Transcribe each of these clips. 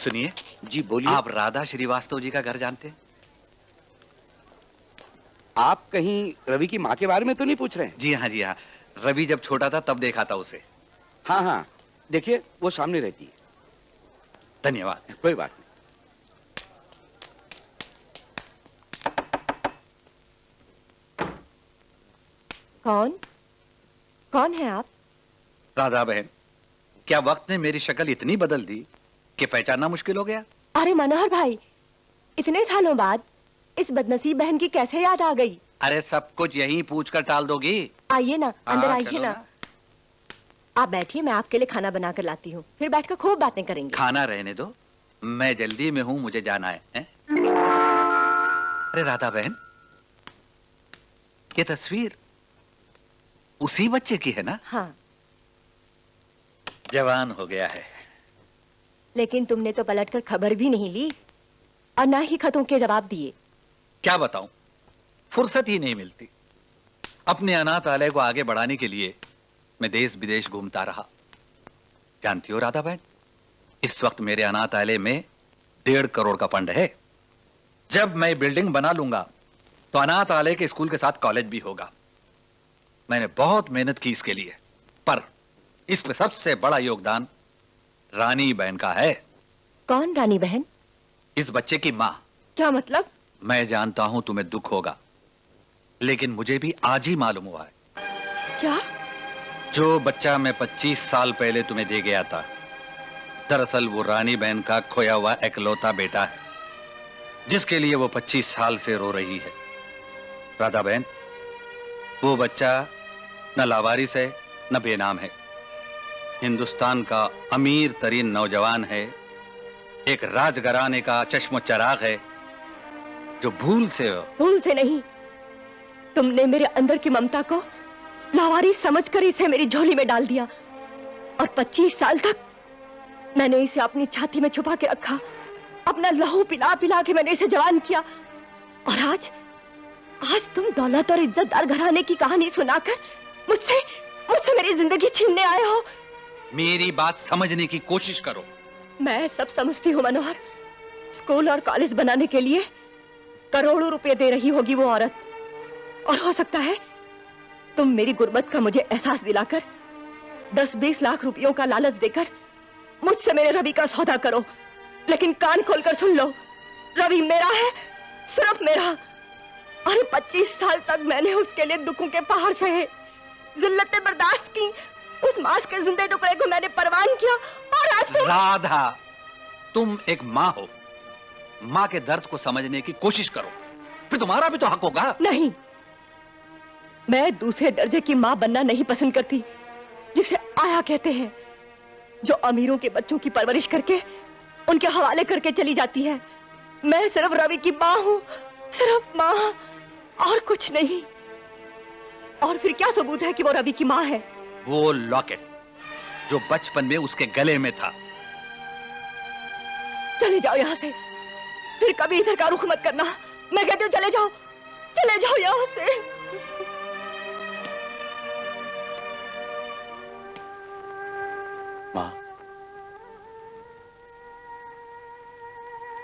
सुनिए। जी बोलिए। आप राधा श्रीवास्तव जी का घर जानते हैं? आप कहीं रवि की माँ के बारे में तो नहीं पूछ रहे हैं? जी हाँ, जी हाँ। रवि जब छोटा था तब देखा था उसे। हाँ हाँ, देखिए वो सामने रहती धन्यवाद। है। कोई बात नहीं। कौन कौन है आप? राधा बहन, क्या वक्त ने मेरी शक्ल इतनी बदल दी कि पहचानना मुश्किल हो गया? अरे मनोहर भाई, इतने सालों बाद इस बदनसीब बहन की कैसे याद आ गई? अरे सब कुछ यहीं पूछकर टाल दोगी? आइए ना, अंदर हाँ, आइए चलो ना। आप बैठिए, मैं आपके लिए खाना बना कर लाती हूँ, फिर बैठकर खूब बातें करेंगे। खाना रहने दो, मैं जल्दी में हूं, मुझे जाना है? अरे राधा बहन, ये तस्वीर उसी बच्चे की है ना? हाँ, जवान हो गया है। लेकिन तुमने तो पलटकर खबर भी नहीं ली और ना ही खतों के जवाब दिए। क्या बताऊं, फुर्सत ही नहीं मिलती। अपने अनाथालय को आगे बढ़ाने के लिए मैं देश विदेश घूमता रहा। जानती हो राधा बहन, इस वक्त मेरे अनाथालय में 1.5 करोड़ का फंड है। जब मैं बिल्डिंग बना लूंगा तो अनाथालय के स्कूल के साथ कॉलेज भी होगा। मैंने बहुत मेहनत की इसके लिए, पर इसमें सबसे बड़ा योगदान रानी बहन का है। कौन रानी बहन? इस बच्चे की मां। क्या मतलब? मैं जानता हूं तुम्हें दुख होगा, लेकिन मुझे भी आज ही मालूम हुआ है। क्या? जो बच्चा मैं 25 साल पहले तुम्हें दे गया था, दरअसल वो रानी बहन का खोया हुआ एकलौता बेटा है, जिसके लिए वो 25 साल से रो रही है। राधा बहन, वो बच्चा न लावारिस है न बेनाम है। हिंदुस्तान का अमीर तरीन नौजवान है, एक राजघराने का चश्मो चराग है, जो भूल से नहीं, तुमने मेरे अंदर की ममता को लावारिस समझकर इसे मेरी झोली में डाल दिया और 25 साल तक मैंने इसे अपनी छाती में छुपा के रखा। अपना लहू पिला पिला के मैंने इसे जवान किया, और आज तुम दौलत और इज्जतदार घराने की कहानी सुनाकर मुझसे मुझसे मेरी जिंदगी छीनने आए हो। मेरी बात समझने की कोशिश करो। मैं सब समझती हूँ मनोहर। स्कूल और कॉलेज बनाने के लिए करोड़ों रुपए दे रही होगी वो औरत, और हो सकता है तुम मेरी गुर्बत का मुझे एहसास दिलाकर 10-20 लाख रुपयों का लालच देकर मुझसे मेरे रवि का सौदा करो। लेकिन कान खोलकर सुन लो, रवि मेरा है, सिर्फ मेरा। अरे 25 साल तक मैंने उसके लिए दुखों के पहाड़ सहे, जिल्लतें बर्दाश्त की, उस मांस के जिंदे टुकड़े को मैंने परवान किया, और आज तुम... राधा, तुम एक माँ हो, माँ के दर्द को समझने की कोशिश करो, फिर तुम्हारा भी तो हक होगा। नहीं, मैं दूसरे दर्जे की माँ बनना नहीं पसंद करती, जिसे आया कहते हैं, जो अमीरों के बच्चों की परवरिश करके उनके हवाले करके चली जाती है। मैं सिर्फ रवि की माँ हूँ, सिर्फ माँ, और कुछ नहीं। और फिर क्या सबूत है कि वो रवि की माँ है? वो लॉकेट जो बचपन में उसके गले में था। चले जाओ यहाँ से, फिर कभी इधर का रुख मत करना। मैं कहती हूँ चले जाओ यहाँ से। माँ,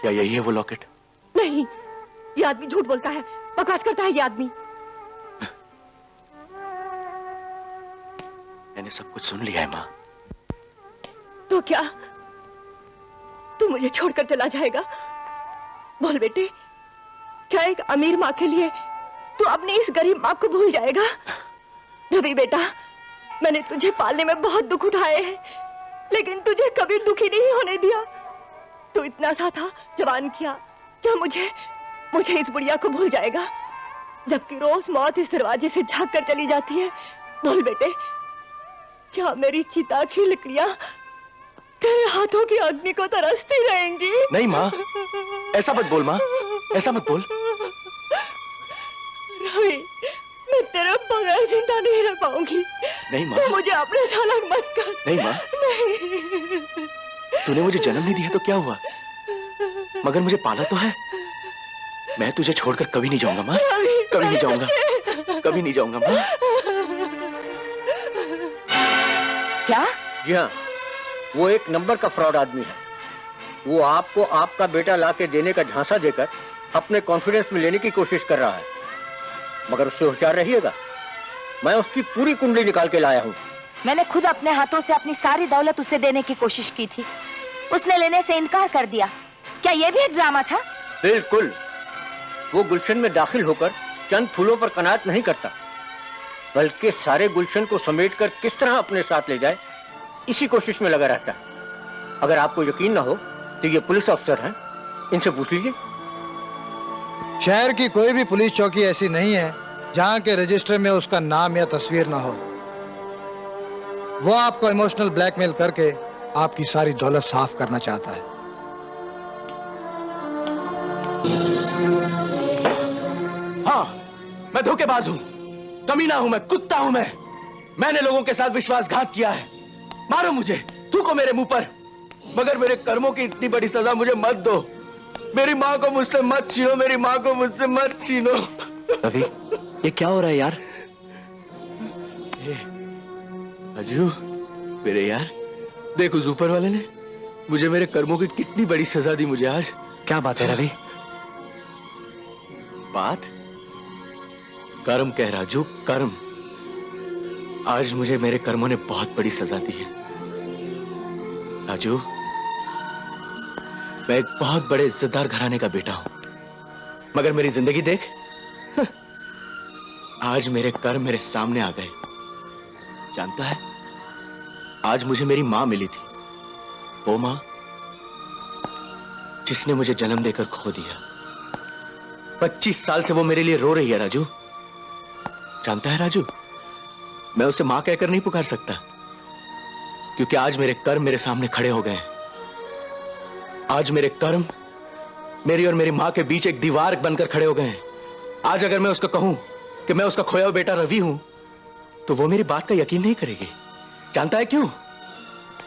क्या यही है वो लॉकेट? नहीं, ये आदमी झूठ बोलता है, बकवास करता है ये आदमी। मैंने सब कुछ सुन लिया है माँ। तो क्या तू मुझे छोड़कर चला जाएगा? बोल बेटे, क्या एक अमीर माँ के लिए तू अपनी इस गरीब माँ को भूल जाएगा? रवि बेटा, मैंने तुझे पालने में बहुत दुख उठाए हैं, लेकिन तुझे कभी दुखी नहीं होने दिया। तू इतना सा था, जवान किया, क्या मुझे इस बुढ़िया को भूल जाएगा, जबकि रोज मौत इस दरवाजे से झांक कर चली जाती है? बोल बेटे, क्या मेरी चिता की लकड़ियां तेरे हाथों की अग्नि को तरसती रहेंगी? नहीं माँ, ऐसा मत बोल माँ, ऐसा मत बोल। रवि, मैं तेरे बगैर जिंदा नहीं रह पाऊंगी। नहीं माँ, तू मुझे अपने से अलग मत कर। नहीं माँ, नहीं। तूने मुझे जन्म नहीं दिया तो क्या हुआ, मगर मुझे पाला तो है। मैं तुझे छोड़कर कभी नहीं जाऊंगा माँ, कभी नहीं जाऊंगा, कभी नहीं जाऊंगा माँ। क्या? जी हाँ, वो एक नंबर का फ्रॉड आदमी है। वो आपको आपका बेटा लाके देने का झांसा देकर अपने कॉन्फिडेंस में लेने की कोशिश कर रहा है, मगर उससे होशियार रहिएगा। मैं उसकी पूरी कुंडली निकाल के लाया हूँ। मैंने खुद अपने हाथों से अपनी सारी दौलत उसे देने की कोशिश की थी, उसने लेने से इनकार कर दिया। क्या यह भी एक ड्रामा था? बिल्कुल। वो गुलशन में दाखिल होकर चंद फूलों पर कनात नहीं करता, बल्कि सारे गुलशन को समेटकर किस तरह अपने साथ ले जाए, इसी कोशिश में लगा रहता है। अगर आपको यकीन ना हो तो ये पुलिस अफसर हैं, इनसे पूछ लीजिए। शहर की कोई भी पुलिस चौकी ऐसी नहीं है जहां के रजिस्टर में उसका नाम या तस्वीर ना हो। वो आपको इमोशनल ब्लैकमेल करके आपकी सारी दौलत साफ करना चाहता है। हाँ, मैं धोखेबाज हूं, कमीना हूं, मैं कुत्ता हूं। मैंने लोगों के साथ विश्वासघात किया है। मारो मुझे, थूको मेरे मुंह पर, मगर मेरे कर्मों की इतनी बड़ी सजा मुझे मत दो। मेरी माँ को मुझसे मत छीनो, मेरी माँ को मुझसे मत छीनो। रवि, ये क्या हो रहा है यार? अजू, मेरे यार, देखो उस ऊपर वाले ने मुझे मेरे कर्मों की कितनी बड़ी सजा दी मुझे आज। क्या बात है रवि? बात? कर्म कह राजू, कर्म। आज मुझे मेरे कर्मों ने बहुत बड़ी सजा दी है। राजू, मैं एक बहुत बड़े इज्जतदार घराने का बेटा हूं, मगर मेरी जिंदगी देख। आज मेरे कर्म मेरे सामने आ गए। जानता है, आज मुझे मेरी मां मिली थी, वो मां जिसने मुझे जन्म देकर खो दिया। 25 साल से वो मेरे लिए रो रही है राजू। जानता है राजू, मैं उसे मां कहकर नहीं पुकार सकता, क्योंकि आज मेरे कर्म मेरे सामने खड़े हो गए हैं। आज मेरे कर्म मेरी और मेरी मां के बीच एक दीवार बनकर खड़े हो गए हैं। आज अगर मैं उसको कहूं कि मैं उसका खोया हुआ बेटा रवि हूं, तो वो मेरी बात का यकीन नहीं करेगी। जानता है क्यों?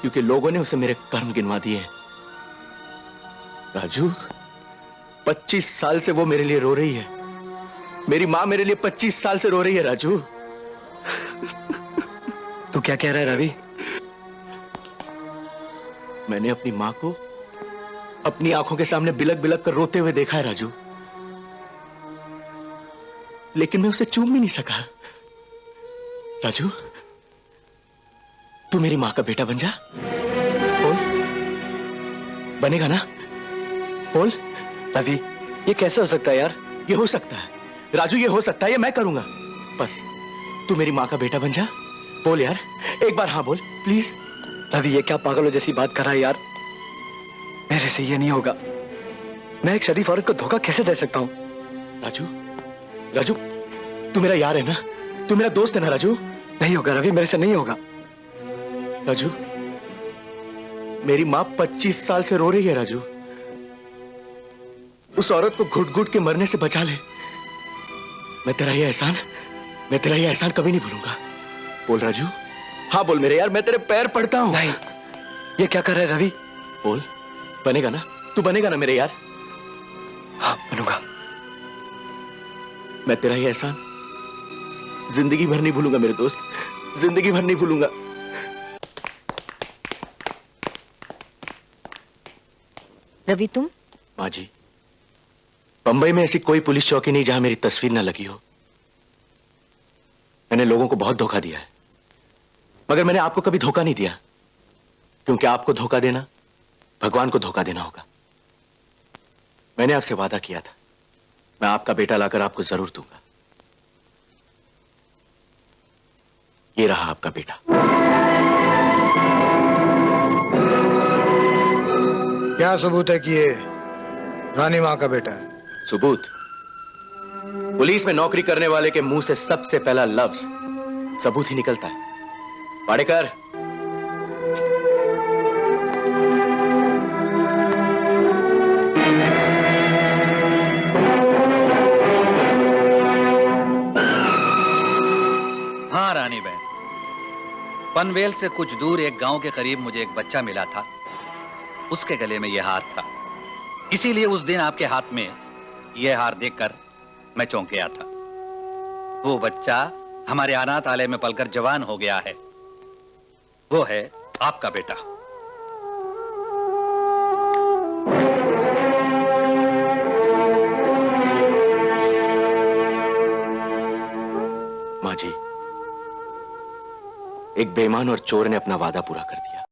क्योंकि लोगों ने उसे मेरे कर्म गिनवा दिए हैं। राजू, 25 साल से वो मेरे लिए रो रही है। मेरी मां मेरे लिए 25 साल से रो रही है राजू। तू क्या कह रहा है रवि? मैंने अपनी मां को अपनी आंखों के सामने बिलक बिलक कर रोते हुए देखा है राजू, लेकिन मैं उसे चूम भी नहीं सका। राजू, तू मेरी मां का बेटा बन जा। बोल, बनेगा ना? बोल। रवि, ये कैसे हो सकता है यार? ये हो सकता है राजू, ये हो सकता है, ये मैं करूंगा। बस तू मेरी मां का बेटा बन जा। बोल यार, एक बार हाँ बोल प्लीज। रवि, ये क्या पागलों जैसी बात कर रहा है यार? मेरे से ये नहीं होगा। मैं एक शरीफ औरत को धोखा कैसे दे सकता हूँ? राजू, राजू, तू मेरा यार है ना? तू मेरा दोस्त है ना राजू? नहीं होगा रवि, मेरे से नहीं होगा। राजू, मेरी मां 25 साल से रो रही है राजू। उस औरत को घुट घुट के मरने से बचा ले। मैं तेरा ये एहसान कभी नहीं भूलूंगा। बोल राजू, हाँ बोल मेरे यार, मैं तेरे पैर पड़ता हूं। नहीं, ये क्या कर रहा है रवि? बोल, बनेगा ना? तू बनेगा ना मेरे यार? हाँ, बनूंगा। मैं तेरा ये एहसान जिंदगी भर नहीं भूलूंगा मेरे दोस्त, जिंदगी भर नहीं भूलूंगा। रवि, तुम? माँ जी, बंबई में ऐसी कोई पुलिस चौकी नहीं जहां मेरी तस्वीर ना लगी हो। मैंने लोगों को बहुत धोखा दिया है, मगर मैंने आपको कभी धोखा नहीं दिया, क्योंकि आपको धोखा देना भगवान को धोखा देना होगा। मैंने आपसे वादा किया था, मैं आपका बेटा लाकर आपको जरूर दूंगा। ये रहा आपका बेटा। क्या सबूत है कि ये रानी मां का बेटा है? सबूत? पुलिस में नौकरी करने वाले के मुंह से सबसे पहला लफ्ज सबूत ही निकलता है। वाडेकर, हाँ रानी बहन, पनवेल से कुछ दूर एक गांव के करीब मुझे एक बच्चा मिला था। उसके गले में यह हार था, इसीलिए उस दिन आपके हाथ में यह हार देखकर मैं चौंक गया था। वो बच्चा हमारे अनाथालय में पलकर जवान हो गया है। वो है आपका बेटा। एक बेईमान और चोर ने अपना वादा पूरा कर दिया।